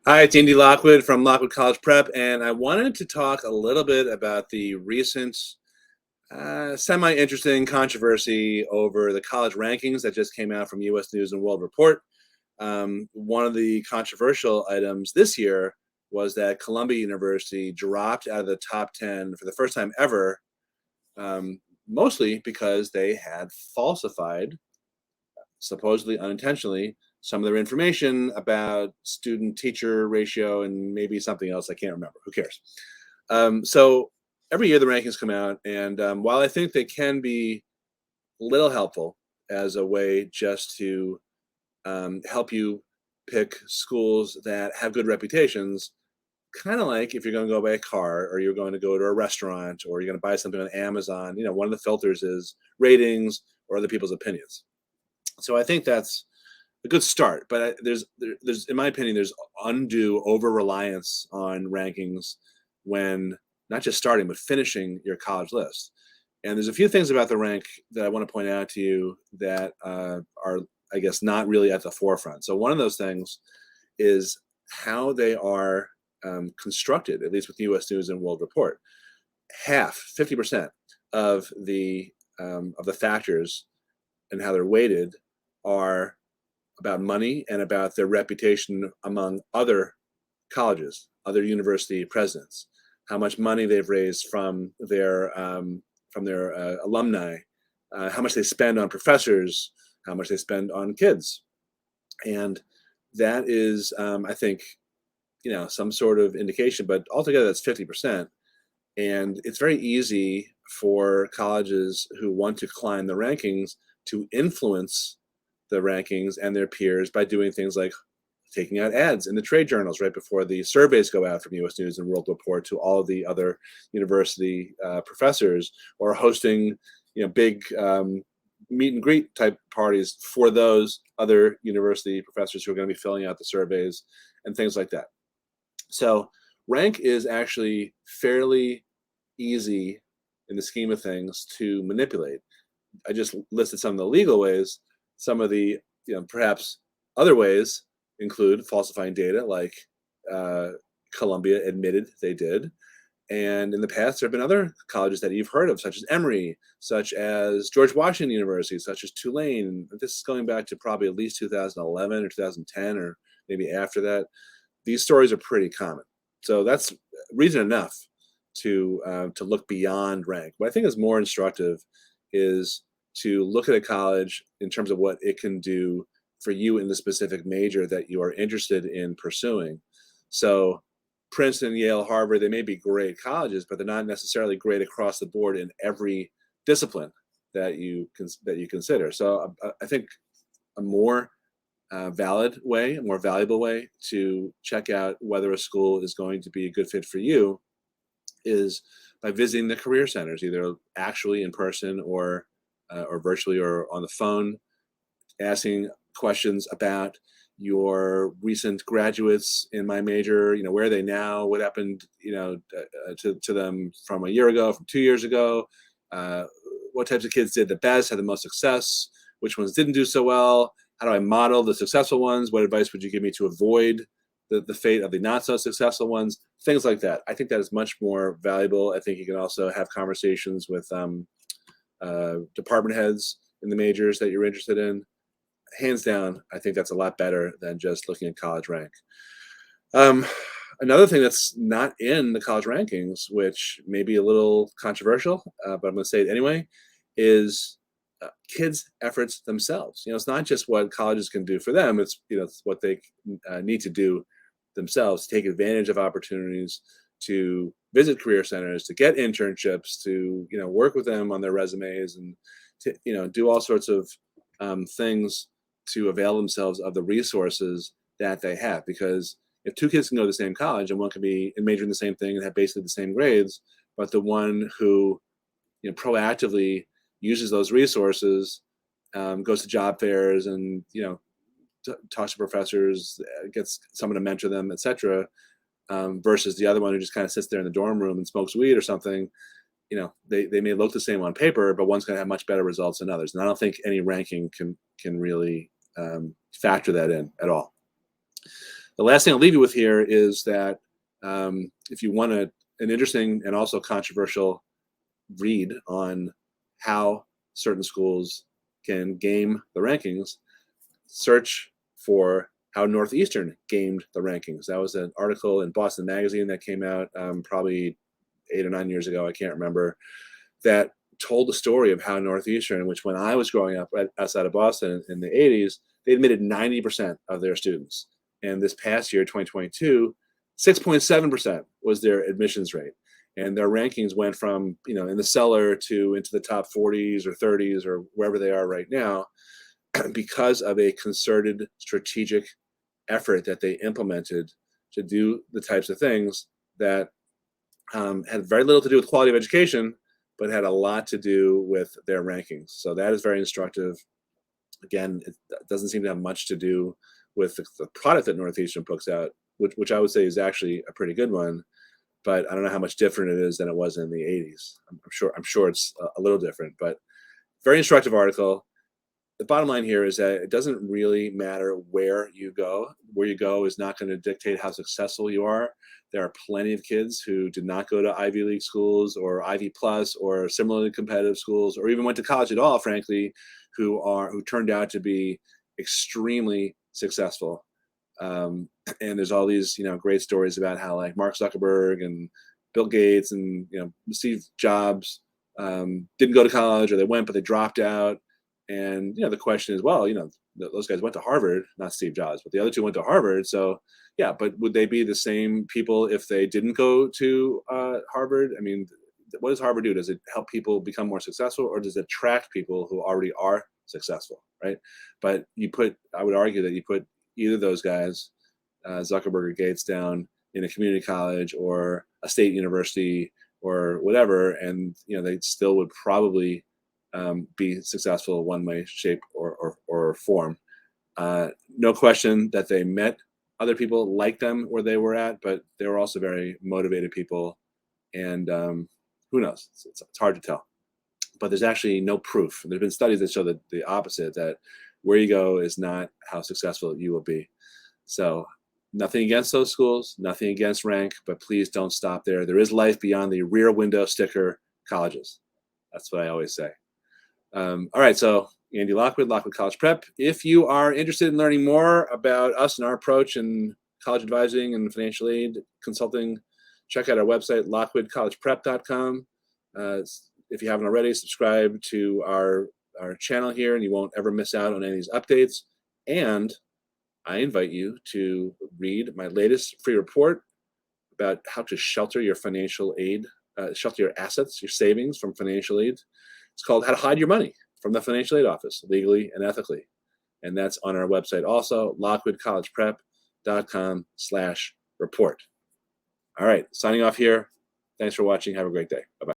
Hi, it's Andy Lockwood from Lockwood College Prep, and I wanted to talk a little bit about the recent semi-interesting controversy over the college rankings that just came out from U.S. News and World Report. One of the controversial items this year was that Columbia University dropped out of the top 10 for the first time ever, mostly because they had falsified, supposedly unintentionally, some of their information about student teacher ratio and maybe something else. I can't remember. Who cares? So every year the rankings come out, and while I think they can be a little helpful as a way just to help you pick schools that have good reputations, kind of like if you're going to go buy a car or you're going to go to a restaurant or you're going to buy something on Amazon, one of the filters is ratings or other people's opinions. So I think that's a good start, but there's in my opinion there's undue over reliance on rankings when not just starting but finishing your college list. And there's a few things about the rank that I want to point out to you that are, I guess, not really at the forefront. So one of those things is how they are constructed, at least with U.S. News and World Report. 50% of the factors and how they're weighted are about money and about their reputation among other colleges, other university presidents, how much money they've raised from their alumni, how much they spend on professors, how much they spend on kids, and that is, I think, some sort of indication. But altogether, that's 50%, and it's very easy for colleges who want to climb the rankings to influence the rankings and their peers by doing things like taking out ads in the trade journals right before the surveys go out from U.S. News and World Report to all of the other university professors, or hosting big meet and greet type parties for those other university professors who are going to be filling out the surveys and things like that. So rank is actually fairly easy in the scheme of things to manipulate. I just listed some of the legal ways. Some of the perhaps other ways include falsifying data, like Columbia admitted they did. And in the past, there have been other colleges that you've heard of, such as Emory, such as George Washington University, such as Tulane. This is going back to probably at least 2011 or 2010, or maybe after that. These stories are pretty common. So that's reason enough to look beyond rank. What I think is more instructive is to look at a college in terms of what it can do for you in the specific major that you are interested in pursuing. So Princeton, Yale, Harvard, they may be great colleges, but they're not necessarily great across the board in every discipline that you consider. So I think a more valid way, a more valuable way to check out whether a school is going to be a good fit for you is by visiting the career centers, either actually in person or virtually or on the phone, asking questions about your recent graduates in my major. Where are they now? What happened, to them from a year ago, from 2 years ago? What types of kids did the best, had the most success? Which ones didn't do so well? How do I model the successful ones? What advice would you give me to avoid the fate of the not so successful ones? Things like that. I think that is much more valuable. I think you can also have conversations with department heads in the majors that you're interested in. Hands down, I think that's a lot better than just looking at college rank. Another thing that's not in the college rankings, which may be a little controversial, but I'm going to say it anyway, is kids' efforts themselves. It's not just what colleges can do for them. It's it's what they need to do themselves, to take advantage of opportunities, to visit career centers, to get internships, to work with them on their resumes, and to do all sorts of things to avail themselves of the resources that they have. Because if two kids can go to the same college and one can be and major in the same thing and have basically the same grades, but the one who proactively uses those resources, goes to job fairs and talks to professors, gets someone to mentor them, etc., versus the other one who just kind of sits there in the dorm room and smokes weed or something, they may look the same on paper, but one's going to have much better results than others. And I don't think any ranking can really factor that in at all. The last thing I'll leave you with here is that if you want an interesting and also controversial read on how certain schools can game the rankings, search for how Northeastern gamed the rankings. That was an article in Boston Magazine that came out probably 8 or 9 years ago. I can't remember. That told the story of how Northeastern, which when I was growing up outside of Boston in the 80s, they admitted 90% of their students. And this past year, 2022, 6.7% was their admissions rate. And their rankings went from, in the cellar to into the top 40s or 30s or wherever they are right now because of a concerted strategic effort that they implemented to do the types of things that had very little to do with quality of education, but had a lot to do with their rankings. So that is very instructive. Again, it doesn't seem to have much to do with the product that Northeastern puts out, which I would say is actually a pretty good one. But I don't know how much different it is than it was in the 80s. I'm sure it's a little different, but very instructive article. The bottom line here is that it doesn't really matter where you go. Where you go is not going to dictate how successful you are. There are plenty of kids who did not go to Ivy League schools or Ivy Plus or similarly competitive schools, or even went to college at all, frankly, who turned out to be extremely successful. And there's all these great stories about how like Mark Zuckerberg and Bill Gates and Steve Jobs didn't go to college, or they went but they dropped out. And the question is, well, those guys went to Harvard, not Steve Jobs, but the other two went to Harvard. So yeah, but would they be the same people if they didn't go to Harvard? I mean, what does Harvard do? Does it help people become more successful, or does it attract people who already are successful, right? But I would argue that you put either of those guys, Zuckerberg or Gates, down in a community college or a state university or whatever, and they still would probably be successful in one way, shape, or form. No question that they met other people like them where they were at, but they were also very motivated people. And who knows? It's hard to tell. But there's actually no proof. There's been studies that show that the opposite, that where you go is not how successful you will be. So nothing against those schools, nothing against rank, but please don't stop there. There is life beyond the rear window sticker colleges. That's what I always say. All right, so Andy Lockwood, Lockwood College Prep. If you are interested in learning more about us and our approach in college advising and financial aid consulting, check out our website, lockwoodcollegeprep.com. If you haven't already, subscribe to our channel here, and you won't ever miss out on any of these updates. And I invite you to read my latest free report about how to shelter your financial aid, shelter your assets, your savings from financial aid. It's called How to Hide Your Money from the Financial Aid Office, legally and ethically. And that's on our website also, lockwoodcollegeprep.com/report. All right, signing off here. Thanks for watching. Have a great day. Bye-bye.